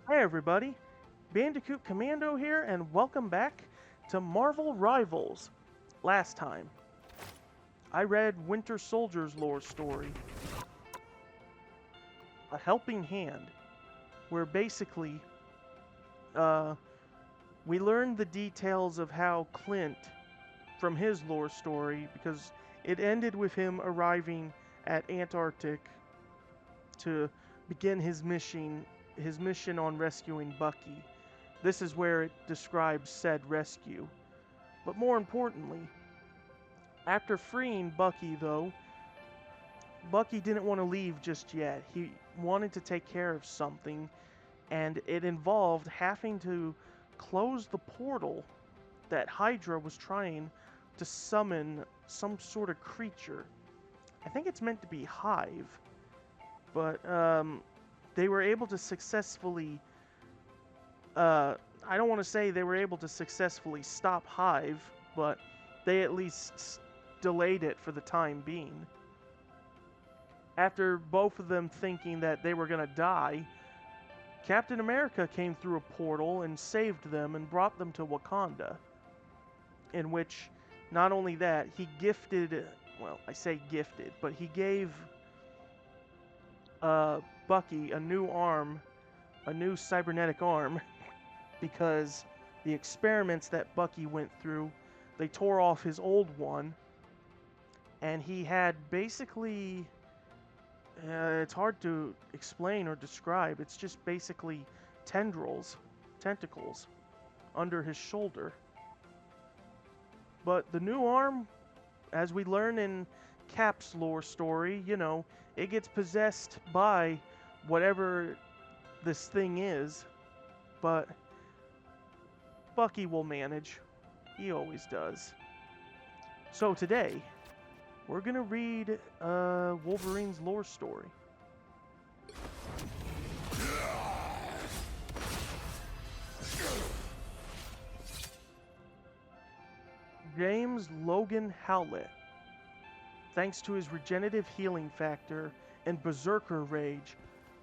Hi everybody, Bandicoot Commando here, and welcome back to Marvel Rivals. Last time, I read Winter Soldier's lore story, A Helping Hand, where basically, uh, we learned the details of how Clint, from his lore story, because it ended with him arriving at Antarctic to begin his mission on rescuing Bucky. This is where it describes said rescue. But more importantly, after freeing Bucky, though, Bucky didn't want to leave just yet. He wanted to take care of something, and it involved having to close the portal that Hydra was trying to summon some sort of creature. I think it's meant to be Hive, but they were able to successfully. I don't want to say they were able to successfully stop Hive, but they at least delayed it for the time being. After both of them thinking that they were going to die, Captain America came through a portal and saved them and brought them to Wakanda. In which, not only that, he gifted, well, I say gifted, but he gave Bucky a new arm, a new cybernetic arm, because the experiments that Bucky went through, they tore off his old one, and he had basically it's hard to explain or describe. It's just basically tentacles under his shoulder. But the new arm, as we learn in Cap's lore story, it gets possessed by whatever this thing is. But Bucky will manage. He always does. So today, we're going to read Wolverine's lore story. James Logan Howlett. Thanks to his regenerative healing factor and berserker rage,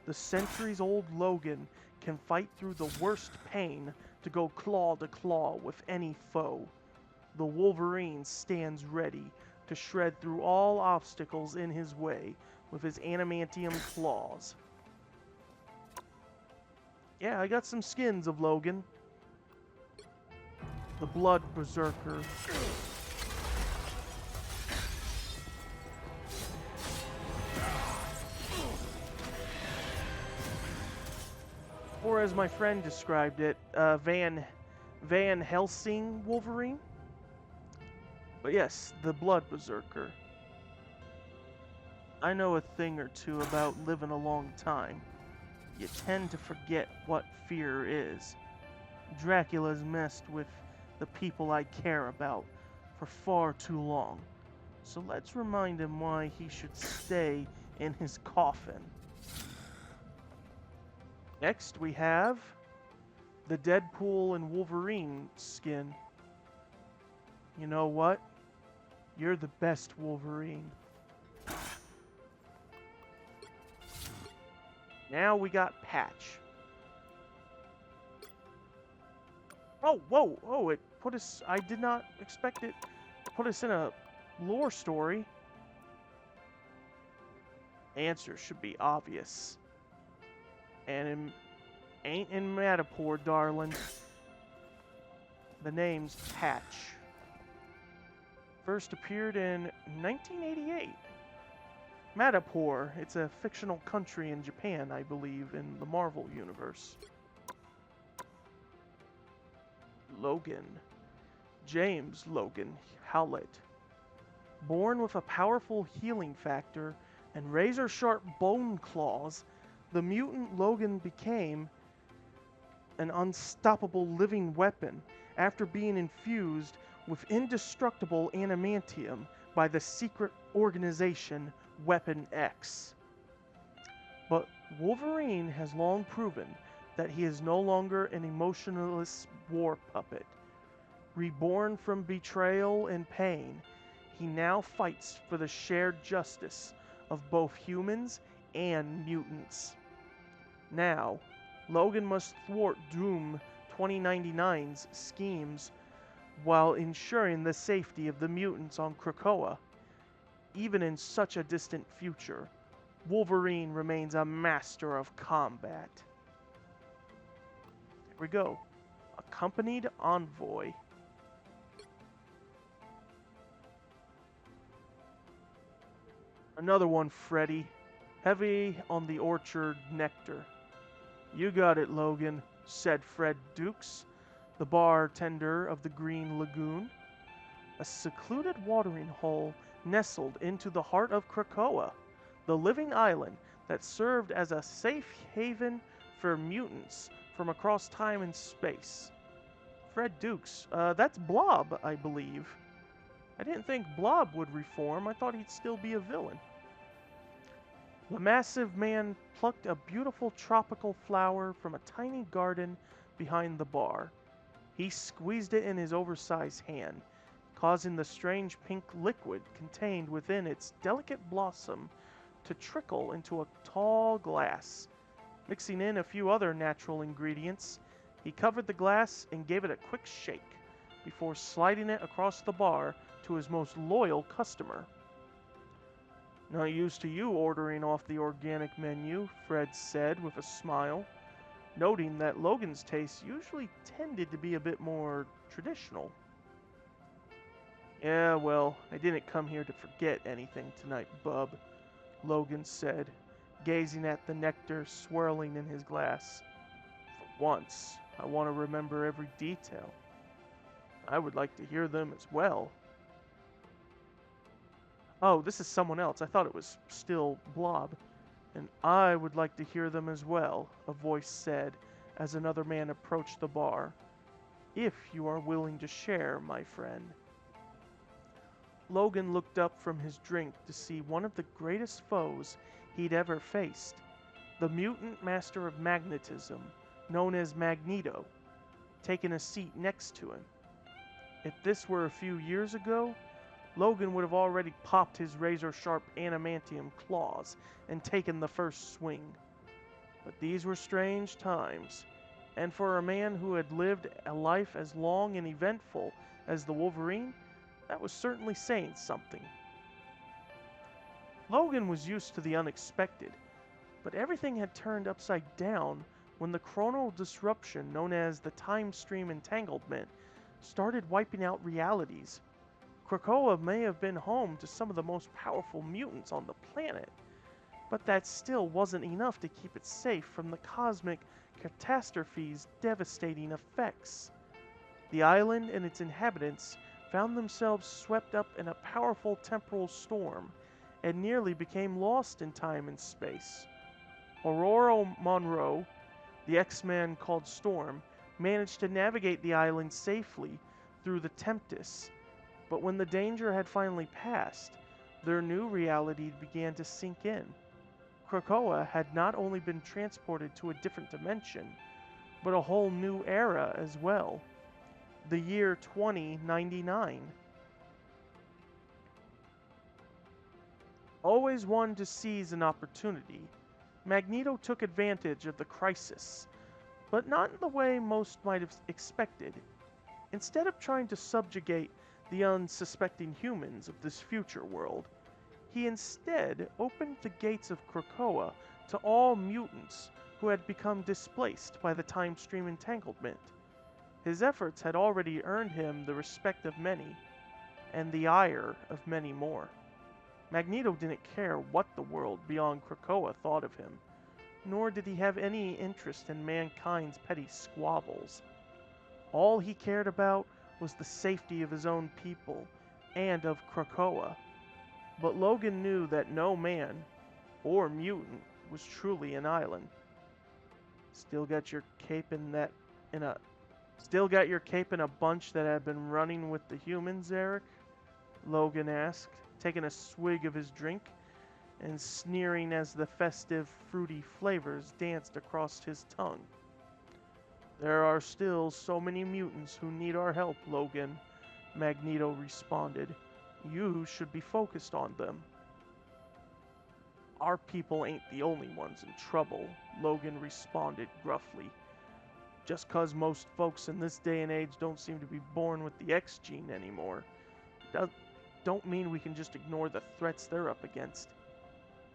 the centuries-old Logan can fight through the worst pain to go claw to claw with any foe. The Wolverine stands ready to shred through all obstacles in his way with his adamantium claws. Yeah, I got some skins of Logan. The Blood Berserker. Or as my friend described it, Van Helsing Wolverine. But yes, the Blood Berserker. I know a thing or two about living a long time. You tend to forget what fear is. Dracula's messed with the people I care about for far too long. So let's remind him why he should stay in his coffin. Next we have the Deadpool and Wolverine skin. You know what? You're the best Wolverine. Now we got Patch. Oh, whoa, oh, it put us, I did not expect it to put us in a lore story. Answer should be obvious. And ain't in Madapore, darling. The name's Patch. First appeared in 1988. Madapore, it's a fictional country in Japan, I believe, in the Marvel Universe. Logan. James Logan Howlett. Born with a powerful healing factor and razor-sharp bone claws, the mutant Logan became an unstoppable living weapon after being infused with indestructible adamantium by the secret organization Weapon X. But Wolverine has long proven that he is no longer an emotionless war puppet. Reborn from betrayal and pain, he now fights for the shared justice of both humans and mutants. Now, Logan must thwart Doom 2099's schemes while ensuring the safety of the mutants on Krakoa. Even in such a distant future, Wolverine remains a master of combat. Here we go. Accompanied Envoy. Another one, Freddy. Heavy on the orchard nectar. You got it, Logan, said Fred Dukes, the bartender of the Green Lagoon, a secluded watering hole nestled into the heart of Krakoa, the living island that served as a safe haven for mutants from across time and space. Fred Dukes, that's Blob, I believe. I didn't think Blob would reform. I thought he'd still be a villain. The massive man plucked a beautiful tropical flower from a tiny garden behind the bar. He squeezed it in his oversized hand, causing the strange pink liquid contained within its delicate blossom to trickle into a tall glass. Mixing in a few other natural ingredients, he covered the glass and gave it a quick shake before sliding it across the bar to his most loyal customer. Not used to you ordering off the organic menu, Fred said with a smile, noting that Logan's tastes usually tended to be a bit more traditional. Yeah, well, I didn't come here to forget anything tonight, bub, Logan said, gazing at the nectar swirling in his glass. For once, I want to remember every detail. I would like to hear them as well. Oh, this is someone else. I thought it was still Blob. And I would like to hear them as well, a voice said as another man approached the bar. If you are willing to share, my friend. Logan looked up from his drink to see one of the greatest foes he'd ever faced, the mutant master of magnetism, known as Magneto, taking a seat next to him. If this were a few years ago, Logan would have already popped his razor-sharp adamantium claws and taken the first swing. But these were strange times, and for a man who had lived a life as long and eventful as the Wolverine, that was certainly saying something. Logan was used to the unexpected, but everything had turned upside down when the chronal disruption known as the time stream entanglement started wiping out realities. Krakoa may have been home to some of the most powerful mutants on the planet, but that still wasn't enough to keep it safe from the cosmic catastrophe's devastating effects. The island and its inhabitants found themselves swept up in a powerful temporal storm and nearly became lost in time and space. Aurora Monroe, the X-Man called Storm, managed to navigate the island safely through the Tempest, but when the danger had finally passed, their new reality began to sink in. Krakoa had not only been transported to a different dimension, but a whole new era as well. The year 2099. Always one to seize an opportunity, Magneto took advantage of the crisis, but not in the way most might have expected. Instead of trying to subjugate the unsuspecting humans of this future world, he instead opened the gates of Krakoa to all mutants who had become displaced by the time stream entanglement. His efforts had already earned him the respect of many, and the ire of many more. Magneto didn't care what the world beyond Krakoa thought of him, nor did he have any interest in mankind's petty squabbles. All he cared about was the safety of his own people and of Krakoa. But Logan knew that no man or mutant was truly an island. Still got your cape in a bunch that had been running with the humans, Eric? Logan asked, taking a swig of his drink and sneering as the festive, fruity flavors danced across his tongue. There are still so many mutants who need our help, Logan, Magneto responded. You should be focused on them. Our people ain't the only ones in trouble, Logan responded gruffly. Just 'cause most folks in this day and age don't seem to be born with the X gene anymore, does, don't mean we can just ignore the threats they're up against.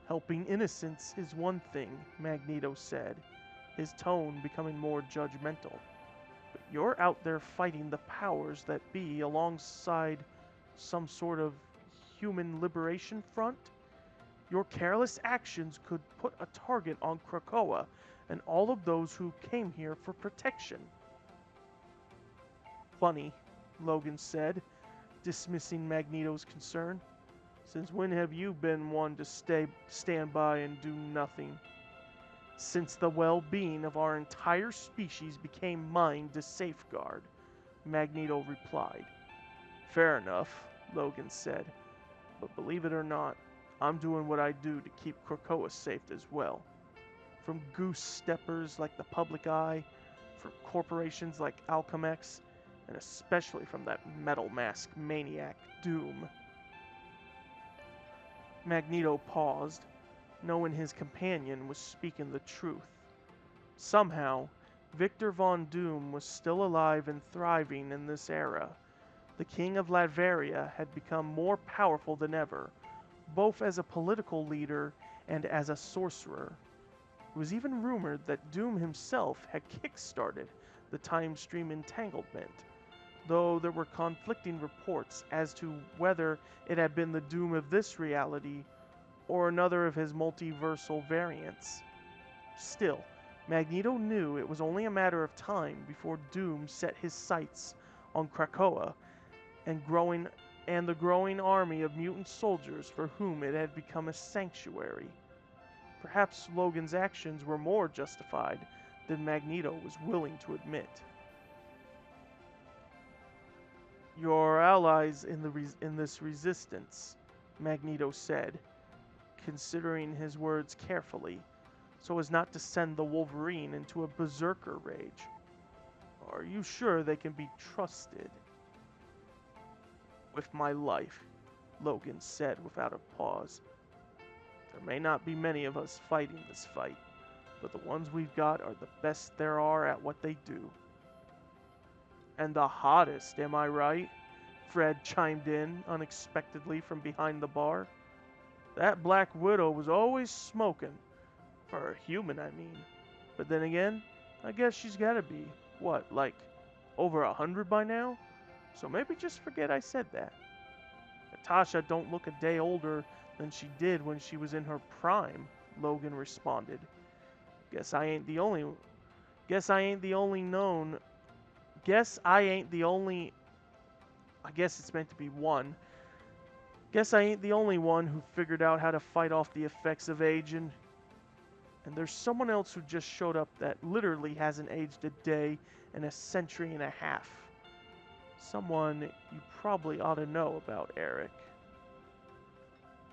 Helping innocents is one thing, Magneto said, his tone becoming more judgmental. But you're out there fighting the powers that be alongside some sort of human liberation front? Your careless actions could put a target on Krakoa and all of those who came here for protection. Funny, Logan said, dismissing Magneto's concern. Since when have you been one to stand by and do nothing? Since the well-being of our entire species became mine to safeguard, Magneto replied. Fair enough, Logan said, but believe it or not, I'm doing what I do to keep Krakoa safe as well. From goose steppers like the Public Eye, from corporations like Alchemex, and especially from that metal mask maniac, Doom. Magneto paused, knowing his companion was speaking the truth. Somehow, Victor Von Doom was still alive and thriving in this era. The King of Latveria had become more powerful than ever, both as a political leader and as a sorcerer. It was even rumored that Doom himself had kick-started the time stream entanglement, though there were conflicting reports as to whether it had been the Doom of this reality or another of his multiversal variants. Still, Magneto knew it was only a matter of time before Doom set his sights on Krakoa and the growing army of mutant soldiers for whom it had become a sanctuary. Perhaps Logan's actions were more justified than Magneto was willing to admit. Your allies in this resistance, Magneto said, considering his words carefully, so as not to send the Wolverine into a berserker rage. Are you sure they can be trusted? With my life, Logan said without a pause. There may not be many of us fighting this fight, but the ones we've got are the best there are at what they do. And the hottest, am I right? Fred chimed in unexpectedly from behind the bar. That Black Widow was always smoking. For a human, I mean. But then again, I guess she's gotta be, what, like, over 100 by now? So maybe just forget I said that. Natasha don't look a day older than she did when she was in her prime, Logan responded. Guess I ain't the only known. Guess I ain't the only. I guess it's meant to be one. Guess I ain't the only one who figured out how to fight off the effects of aging. And there's someone else who just showed up that literally hasn't aged a day in a century and a half. Someone you probably ought to know about, Eric.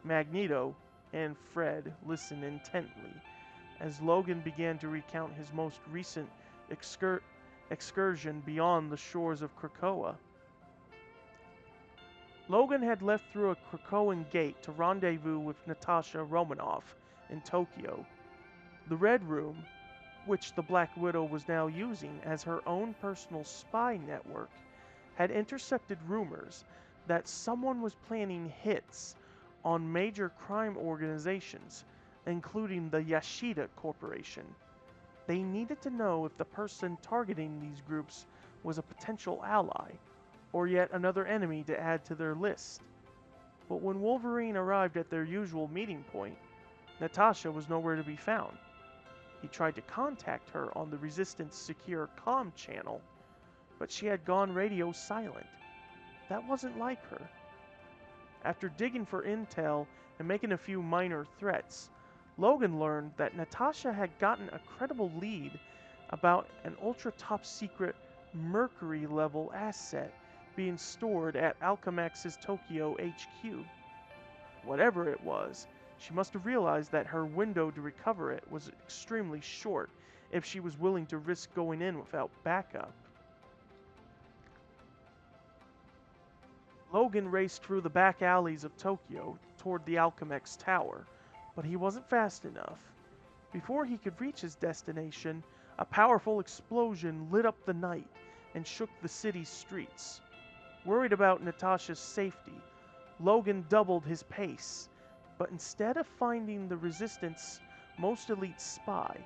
Magneto and Fred listened intently as Logan began to recount his most recent excursion beyond the shores of Krakoa. Logan had left through a Krakoan gate to rendezvous with Natasha Romanoff in Tokyo. The Red Room, which the Black Widow was now using as her own personal spy network, had intercepted rumors that someone was planning hits on major crime organizations, including the Yashida Corporation. They needed to know if the person targeting these groups was a potential ally, or yet another enemy to add to their list. But when Wolverine arrived at their usual meeting point, Natasha was nowhere to be found. He tried to contact her on the Resistance secure comm channel, but she had gone radio silent. That wasn't like her. After digging for intel and making a few minor threats, Logan learned that Natasha had gotten a credible lead about an ultra-top secret Mercury-level asset being stored at Alchemex's Tokyo HQ. Whatever it was, she must have realized that her window to recover it was extremely short if she was willing to risk going in without backup. Logan raced through the back alleys of Tokyo toward the Alchemex Tower, But he wasn't fast enough. Before he could reach his destination, a powerful explosion lit up the night and shook the city's streets. Worried about Natasha's safety, Logan doubled his pace, but instead of finding the Resistance most elite spy,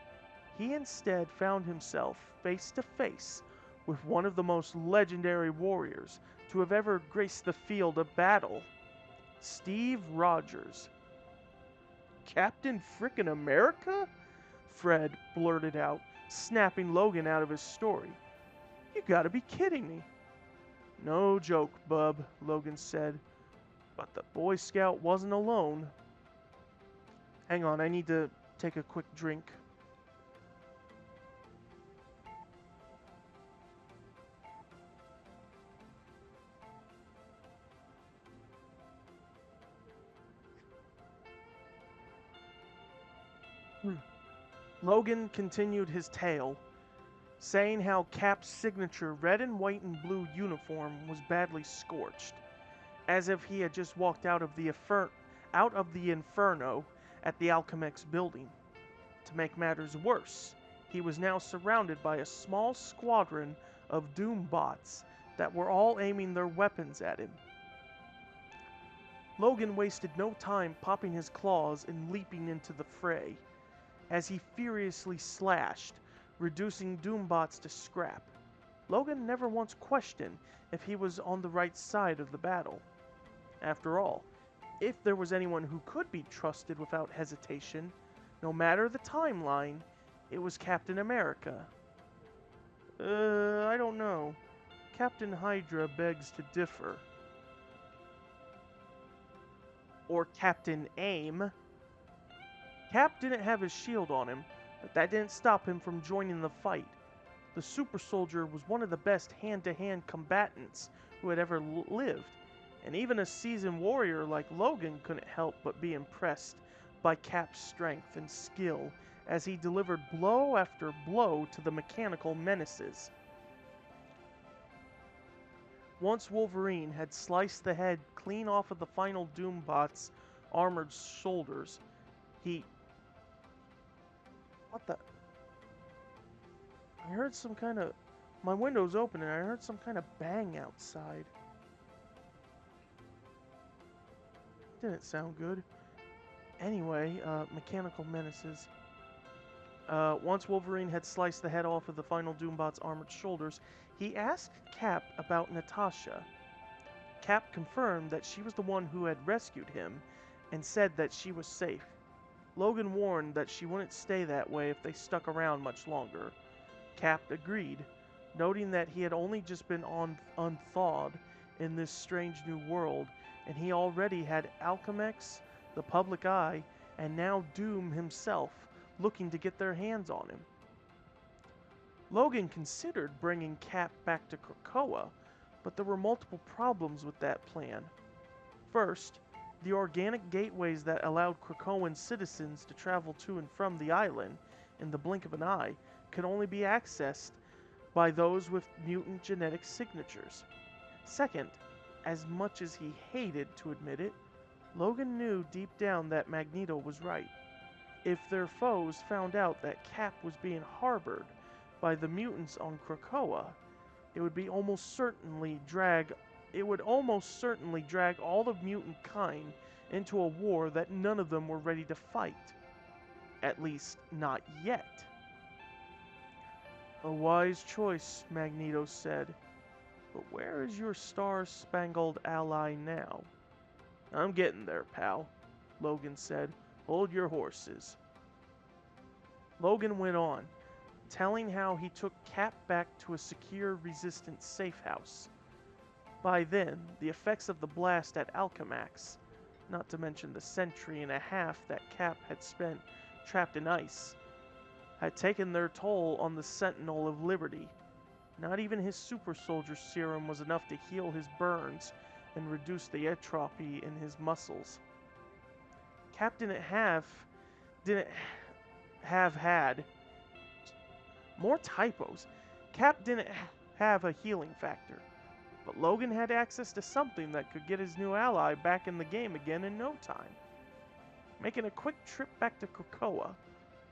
he instead found himself face to face with one of the most legendary warriors to have ever graced the field of battle, Steve Rogers. Captain Frickin' America? Fred blurted out, snapping Logan out of his story. You gotta be kidding me. No joke, bub, Logan said. But the Boy Scout wasn't alone. Hang on, I need to take a quick drink. Logan continued his tale, saying how Cap's signature red and white and blue uniform was badly scorched, as if he had just walked out of the inferno at the Alchemex building. To make matters worse, he was now surrounded by a small squadron of Doom bots that were all aiming their weapons at him. Logan wasted no time popping his claws and leaping into the fray, as he furiously slashed, reducing Doombots to scrap. Logan never once questioned if he was on the right side of the battle. After all, if there was anyone who could be trusted without hesitation, no matter the timeline, it was Captain America. I don't know. Captain Hydra begs to differ. Or Captain AIM. Cap didn't have his shield on him, but that didn't stop him from joining the fight. The super soldier was one of the best hand-to-hand combatants who had ever lived, and even a seasoned warrior like Logan couldn't help but be impressed by Cap's strength and skill as he delivered blow after blow to the mechanical menaces. Once Wolverine had sliced the head clean off of the final Doombot's armored shoulders, he... What the... I heard some kind of... My window's open and I heard some kind of bang outside. Didn't sound good. Anyway, mechanical menaces. Once Wolverine had sliced the head off of the final Doombot's armored shoulders, he asked Cap about Natasha. Cap confirmed that she was the one who had rescued him and said that she was safe. Logan warned that she wouldn't stay that way if they stuck around much longer. Cap agreed, noting that he had only just been unthawed in this strange new world, and he already had Alchemex, the Public Eye, and now Doom himself looking to get their hands on him. Logan considered bringing Cap back to Krakoa, but there were multiple problems with that plan. First, the organic gateways that allowed Krakoan citizens to travel to and from the island in the blink of an eye could only be accessed by those with mutant genetic signatures. Second, as much as he hated to admit it, Logan knew deep down that Magneto was right. If their foes found out that Cap was being harbored by the mutants on Krakoa, it would almost certainly drag all of mutant kind into a war that none of them were ready to fight. At least, not yet. A wise choice, Magneto said. But where is your star-spangled ally now? I'm getting there, pal, Logan said. Hold your horses. Logan went on, telling how he took Cap back to a secure Resistance safe house. By then, the effects of the blast at Alchemax, not to mention the century and a half that Cap had spent trapped in ice, had taken their toll on the Sentinel of Liberty. Not even his super soldier serum was enough to heal his burns and reduce the atrophy in his muscles. Cap didn't have had more typos. Cap didn't have a healing factor, but Logan had access to something that could get his new ally back in the game again in no time. Making a quick trip back to Krakoa,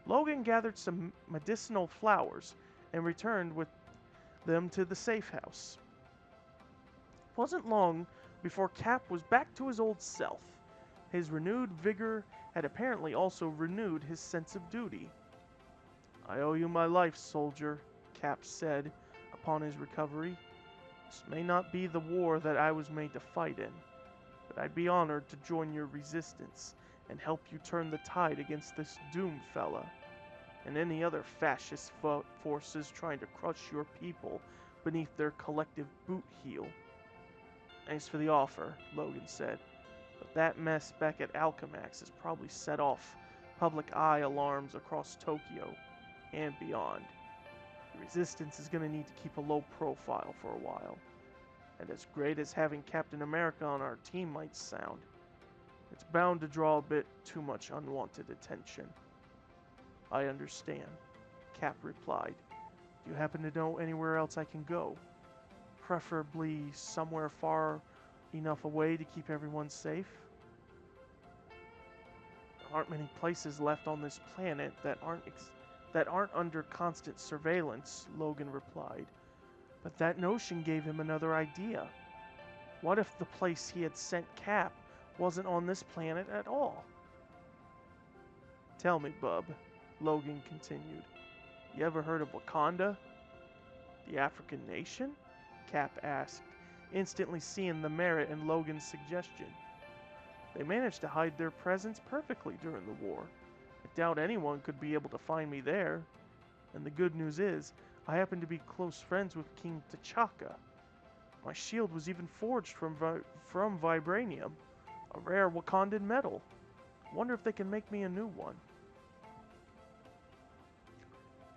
Logan gathered some medicinal flowers and returned with them to the safe house. It wasn't long before Cap was back to his old self. His renewed vigor had apparently also renewed his sense of duty. "I owe you my life, soldier," Cap said upon his recovery. "This may not be the war that I was made to fight in, but I'd be honored to join your resistance and help you turn the tide against this Doom fella and any other fascist forces trying to crush your people beneath their collective boot heel." "Thanks for the offer," Logan said, "but that mess back at Alchemax has probably set off public eye alarms across Tokyo and beyond. The resistance is going to need to keep a low profile for a while. And as great as having Captain America on our team might sound, it's bound to draw a bit too much unwanted attention." "I understand," Cap replied. "Do you happen to know anywhere else I can go? Preferably somewhere far enough away to keep everyone safe?" "There aren't many places left on this planet that aren't under constant surveillance," Logan replied. But that notion gave him another idea. What if the place he had sent Cap wasn't on this planet at all? "Tell me, bub," Logan continued. "You ever heard of Wakanda?" "The African nation?" Cap asked, instantly seeing the merit in Logan's suggestion. "They managed to hide their presence perfectly during the war. I doubt anyone could be able to find me there. And the good news is, I happen to be close friends with King T'Chaka. My shield was even forged from vibranium, a rare Wakandan metal. Wonder if they can make me a new one."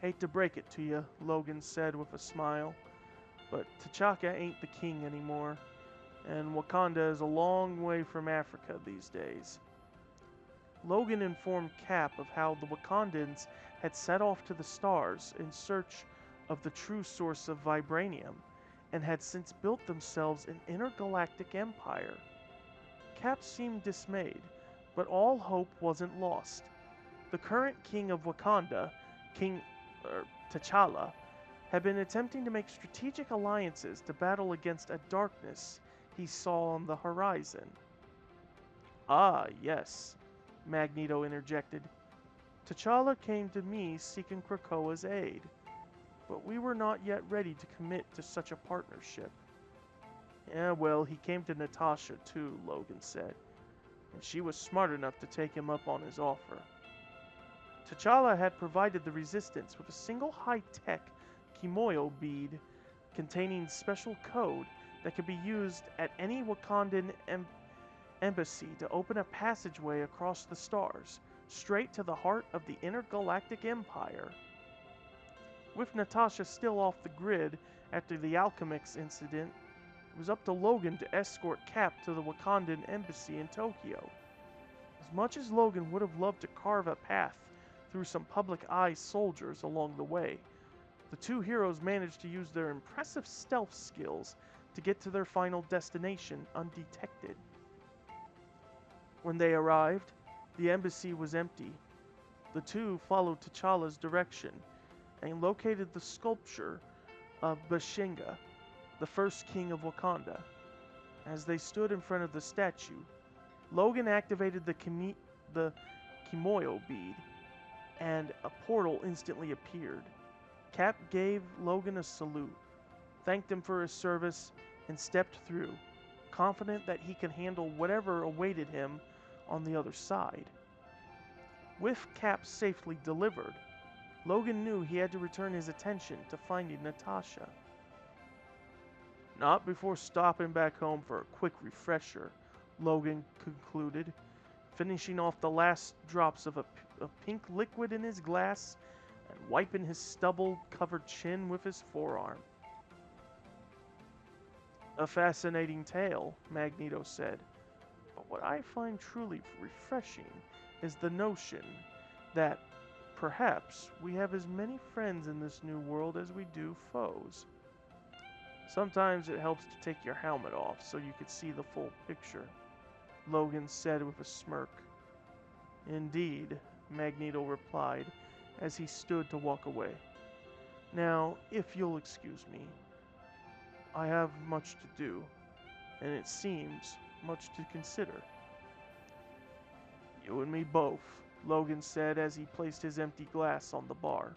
"Hate to break it to you," Logan said with a smile, "but T'Chaka ain't the king anymore, and Wakanda is a long way from Africa these days." Logan informed Cap of how the Wakandans had set off to the stars in search of the true source of vibranium, and had since built themselves an intergalactic empire. Cap seemed dismayed, but all hope wasn't lost. The current king of Wakanda, King T'Challa, had been attempting to make strategic alliances to battle against a darkness he saw on the horizon. "Ah, yes," Magneto interjected. "T'Challa came to me seeking Krakoa's aid, but we were not yet ready to commit to such a partnership." "Yeah, well, he came to Natasha too," Logan said, "and she was smart enough to take him up on his offer. T'Challa had provided the Resistance with a single high-tech Kimoyo bead containing special code that could be used at any Wakandan embassy to open a passageway across the stars, straight to the heart of the intergalactic empire. With Natasha still off the grid after the Alchemix incident, it was up to Logan to escort Cap to the Wakandan embassy in Tokyo. As much as Logan would have loved to carve a path through some public eye soldiers along the way, the two heroes managed to use their impressive stealth skills to get to their final destination undetected. When they arrived, the embassy was empty. The two followed T'Challa's direction and located the sculpture of Bashenga, the first king of Wakanda. As they stood in front of the statue, Logan activated the Kimoyo bead, and a portal instantly appeared. Cap gave Logan a salute, thanked him for his service, and stepped through, confident that he could handle whatever awaited him on the other side. With Cap safely delivered, Logan knew he had to return his attention to finding Natasha. "Not before stopping back home for a quick refresher," Logan concluded, finishing off the last drops of pink liquid in his glass and wiping his stubble-covered chin with his forearm. "A fascinating tale," Magneto said, "but what I find truly refreshing is the notion that perhaps we have as many friends in this new world as we do foes. Sometimes it helps to take your helmet off so you can see the full picture," Logan said with a smirk. Indeed, Magneto replied as he stood to walk away. Now, if you'll excuse me, I have much to do, and it seems much to consider. You and me both, Logan said as he placed his empty glass on the bar.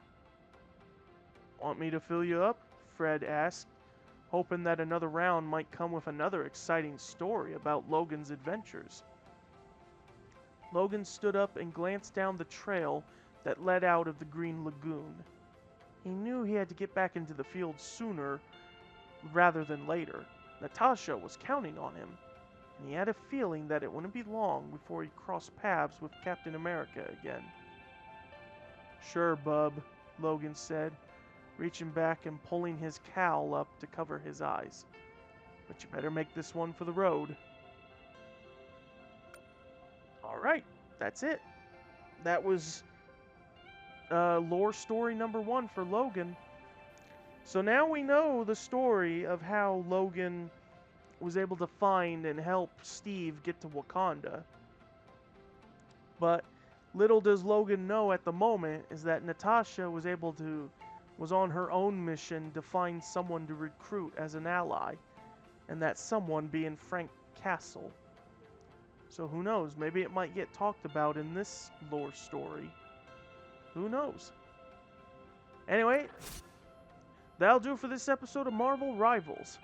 Want me to fill you up? Fred asked, hoping that another round might come with another exciting story about Logan's adventures. Logan stood up and glanced down the trail that led out of the Green Lagoon. He knew he had to get back into the field sooner rather than later. Natasha was counting on him, and he had a feeling that it wouldn't be long before he crossed paths with Captain America again. Sure, bub, Logan said, reaching back and pulling his cowl up to cover his eyes. But you better make this one for the road. Alright, that's it. That was lore story number 1 for Logan. So now we know the story of how Logan was able to find and help Steve get to Wakanda. But little does Logan know at the moment is that Natasha was on her own mission to find someone to recruit as an ally, and that someone being Frank Castle. So who knows, maybe it might get talked about in this lore story. Who knows? Anyway, that'll do for this episode of Marvel Rivals.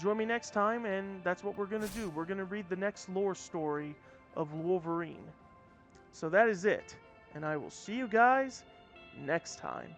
Join me next time, and that's what we're going to do. We're going to read the next lore story of Wolverine. So that is it, and I will see you guys next time.